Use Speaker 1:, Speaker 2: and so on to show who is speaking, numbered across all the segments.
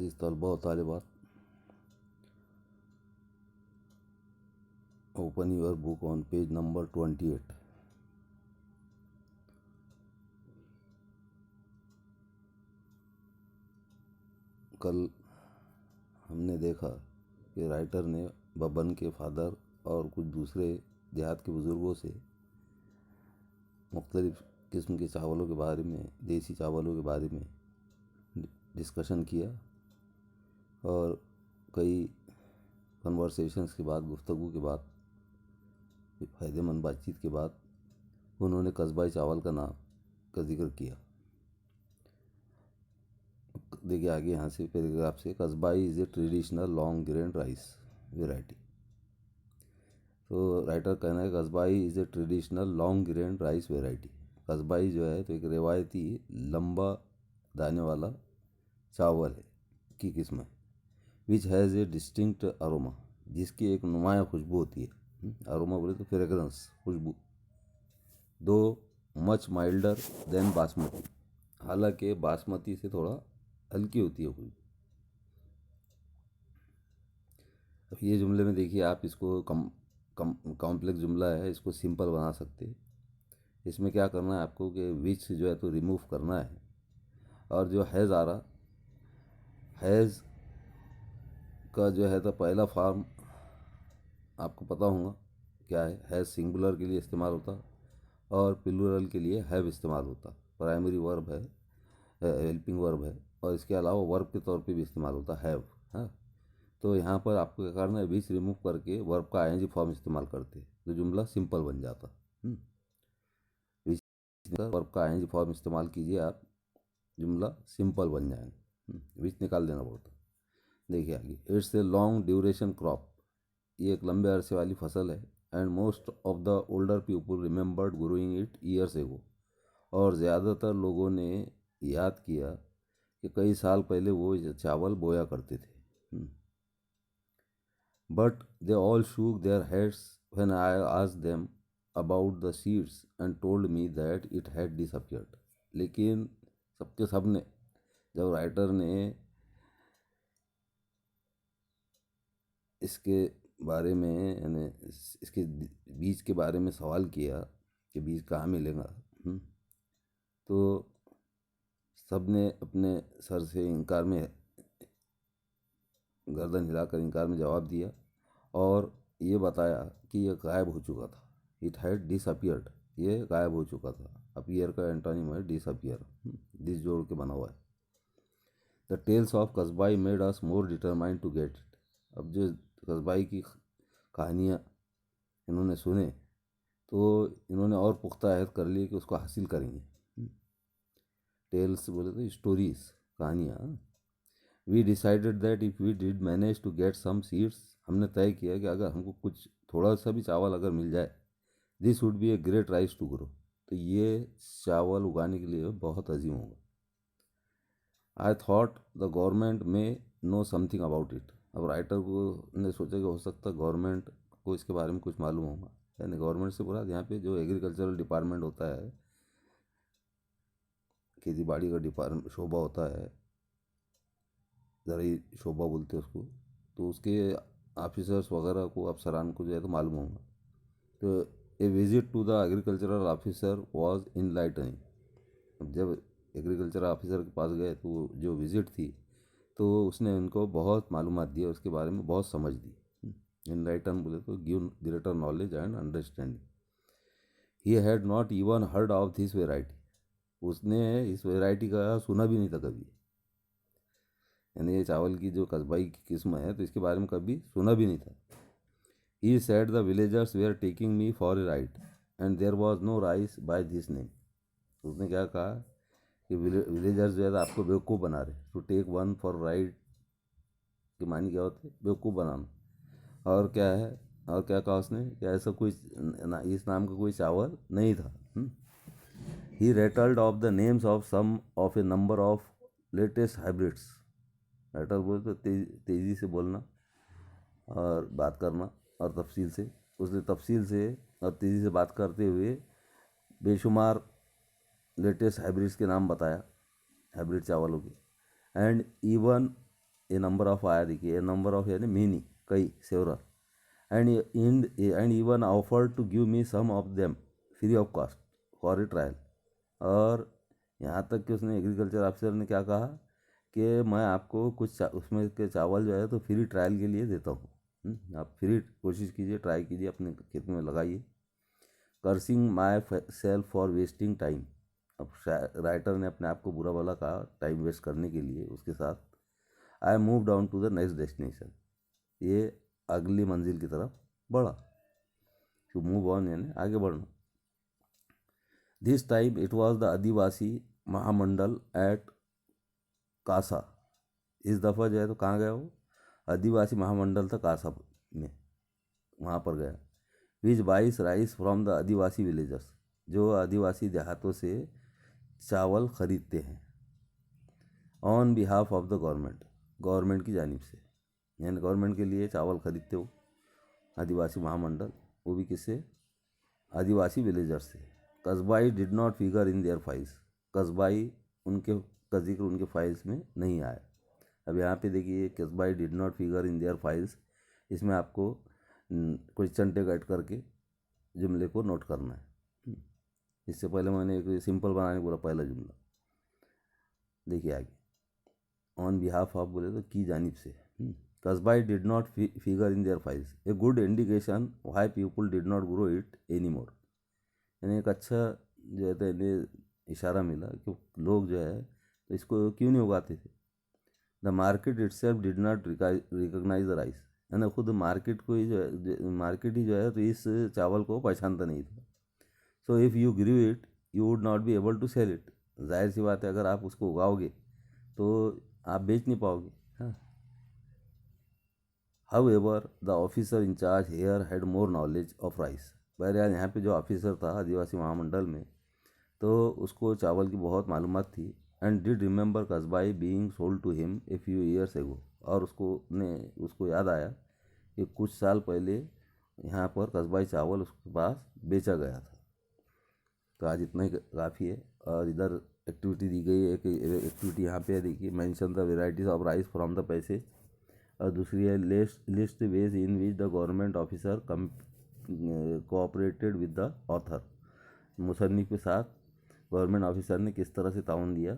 Speaker 1: अजीज़ तलबा व तालिबात, open your book on page number 28। कल हमने देखा कि राइटर ने बब्बन के फादर और कुछ दूसरे देहात के बुज़ुर्गों से मुख्तलिफ़ किस्म के चावलों के बारे में, देसी चावलों के बारे में डिस्कशन किया और कई कन्वर्सेशंस के बाद, गुफ्तगू के बाद, फ़ायदेमंद बातचीत के बाद उन्होंने कस्बाई चावल का जिक्र किया। देखिए आगे यहाँ से पैराग्राफ से, Kasbai is a traditional long grain rice variety. तो राइटर कहना है Kasbai is a traditional long grain rice variety. Kasbai जो है तो एक रिवायती लंबा दाने वाला चावल है की किस्म है, which has a distinct aroma, जिसकी एक नुमाया खुशबू होती है। अरोमा बोले तो फ्रेगरेंस, खुशबू। दो मच माइल्डर देन बासमती, हालांकि बासमती से थोड़ा हल्की होती है खुशबू। अब ये जुमले में देखिए, आप इसको कॉम्प्लेक्स जुमला है, इसको सिंपल बना सकते हैं। इसमें क्या करना है आपको कि विच जो है तो रिमूव करना है, और जो हैज़ आ रहा, हैज़ का जो है तो पहला फॉर्म आपको पता होगा क्या है। हैज़ सिंगुलर के लिए इस्तेमाल होता और प्लूरल के लिए हैव इस्तेमाल होता। प्राइमरी वर्ब है, हेल्पिंग वर्ब है, और इसके अलावा वर्ब के तौर पे भी इस्तेमाल होता हैव। हाँ, तो यहाँ पर आपको क्या करना है, विच रिमूव करके वर्ब का आईएनजी फॉर्म इस्तेमाल करते तो जुमला सिंपल बन जाता। विच वर्ब का आईएनजी फॉर्म इस्तेमाल कीजिए आप, जुमला सिंपल बन जाएगा। विच निकाल देना पड़ता। देखिए आगे, it's a long duration crop, ये एक लंबे अरसे वाली फसल है। And most of the older people remembered growing it years ago, और ज़्यादातर लोगों ने याद किया कि कई साल पहले वो चावल बोया करते थे। But they all shook their heads when I asked them about the seeds and told me that it had disappeared. लेकिन सबके सब ने, जब राइटर ने इसके बारे में, यानी इसके बीज के बारे में सवाल किया कि बीज कहाँ मिलेगा, तो सब ने अपने सर से इनकार में, गर्दन हिलाकर इनकार में जवाब दिया और ये बताया कि यह गायब हो चुका था। इट हैड डिसअपियर्ड, ये गायब हो चुका था। अपीयर का एंटोनिम है डिसअपियर, दिस जोड़ के बना हुआ है। The tales of Kasbai made us more determined to get it. अब जो कस्बाई की कहानियाँ इन्होंने सुने तो इन्होंने और पुख्ता अहद कर लिए कि उसको हासिल करेंगे। टेल्स बोले तो स्टोरीज, कहानियाँ। We decided that if we did manage to get some seeds, हमने तय किया कि अगर हमको कुछ थोड़ा सा भी चावल अगर मिल जाए, this would be a great rice to grow, तो ये चावल उगाने के लिए बहुत अजीम होगा। I thought the government may know something about it. अब राइटर को ने सोचा कि हो सकता है गवर्नमेंट को इसके बारे में कुछ मालूम होगा। यानी गवर्नमेंट से बोला, यहाँ पे जो एग्रीकल्चरल डिपार्टमेंट होता है, खेती बाड़ी का डिपार्टमेंट शोबा होता है, ज़रा शोबा बोलते हैं उसको, तो उसके ऑफिसर्स वगैरह को, अफसरान को जो है तो मालूम होगा। तो a visit to the agricultural officer was enlightening. अब जब एग्रीकल्चर ऑफिसर के पास गए तो जो विज़िट थी तो उसने उनको बहुत मालूमात दिया, उसके बारे में बहुत समझ दी। इनलाइटन बोले तो give greater knowledge and understanding. He had not even heard of this variety, उसने इस वेराइटी का सुना भी नहीं था कभी। यानी ये चावल की जो कस्बाई की किस्म है तो इसके बारे में कभी सुना भी नहीं था। He said the villagers were taking me for a ride and there was no rice by this name. उसने क्या कहा कि विलेजर्स जो है आपको बेवकूफ़ बना रहे, to take one for ride के मानी क्या होते, बेवकूफ़ बनाना। और क्या है, और क्या कहा उसने कि ऐसा कोई इस नाम का कोई चावल नहीं था। He rattled off the names of some of a number of latest hybrids. Writer बोले तो तेज़ी से बोलना और बात करना और तफसील से, उसने तफसील से और तेज़ी से बात करते हुए बेशुमार लेटेस्ट हाइब्रिड्स के नाम बताया, हाइब्रिड चावलों के। And even a number of आया, देखिए ए नंबर ऑफ यानी मेनी, कई, several, and even offer to give me some of them free of cost for a trial. और यहाँ तक कि उसने एग्रीकल्चर ऑफिसर ने क्या कहा कि मैं आपको कुछ उसमें के चावल जो है तो फ्री ट्रायल के लिए देता हूँ, आप फ्री कोशिश कीजिए, ट्राई कीजिए, अपने खेत में लगाइए। Cursing my self for wasting time, अब राइटर ने अपने आप को बुरा भला कहा टाइम वेस्ट करने के लिए उसके साथ। I move down to the next destination, ये अगली मंजिल की तरफ बढ़ा। टू मूव ऑन यानी आगे बढ़ना। This time it was the Adivasi Mahamandal at Kasa, इस दफ़ा जो है तो कहाँ गया वो, आदिवासी महामंडल था कासा में, वहाँ पर गया। विच बाइस rice from the Adivasi villagers, जो आदिवासी देहातों से चावल खरीदते हैं। On behalf of the government, government की जानिब से, यानी गवर्नमेंट के लिए चावल खरीदते हो आदिवासी महामंडल, वो भी किससे, आदिवासी विलेजर्स से। Kasbai did not figure in their files, Kasbai उनके का जिक्र उनके फाइल्स में नहीं आया। अब यहाँ पे देखिए Kasbai did not figure in their files, इसमें आपको क्वेश्चन टेक ऐड करके जुमले को नोट करना है। इससे पहले मैंने एक सिंपल बनाने बोला पहला जुमला, देखिए आगे ऑन बिहाफ ऑफ बोले तो की जानिब से। Kasbai did not figure in their files, a good indication why people did not grow it any more, यानी एक अच्छा जो है तो इन्हें इशारा मिला कि लोग जो है तो इसको क्यों नहीं उगाते थे। The market itself did not recognise the rice, है ना, खुद मार्केट को ही जो है, मार्केट ही जो है तो इस चावल को पहचानता नहीं था। So if you grew it you would not be able to sell it, जाहिर सी बात है अगर आप उसको उगाओगे तो आप बेच नहीं पाओगे। हाँ, however the officer in charge here had more knowledge of rice, बहरहाल यहाँ पे जो ऑफिसर था आदिवासी महामंडल में तो उसको चावल की बहुत मालूमात थी। And did remember Kasbai being sold to him a few years ago, और उसको याद आया कि कुछ साल पहले यहाँ पर कस्बाई चावल उसके पास बेचा गया था। तो आज इतना ही काफ़ी है। और इधर एक्टिविटी दी गई है, एक एक्टिविटी यहाँ पे है देखिए, mention the varieties of rice from the passage, और दूसरी है list ways in which the government officer cooperated with the author, मुसन्निफ के साथ गवर्नमेंट ऑफिसर ने किस तरह से ताउन दिया,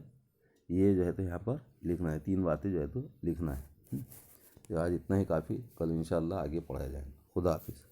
Speaker 1: ये जो है तो यहाँ पर लिखना है, 3 बातें जो है तो लिखना है। तो आज इतना ही काफ़ी, कल इंशाल्लाह आगे पढ़ाया जाएगा। खुदा हाफिज़।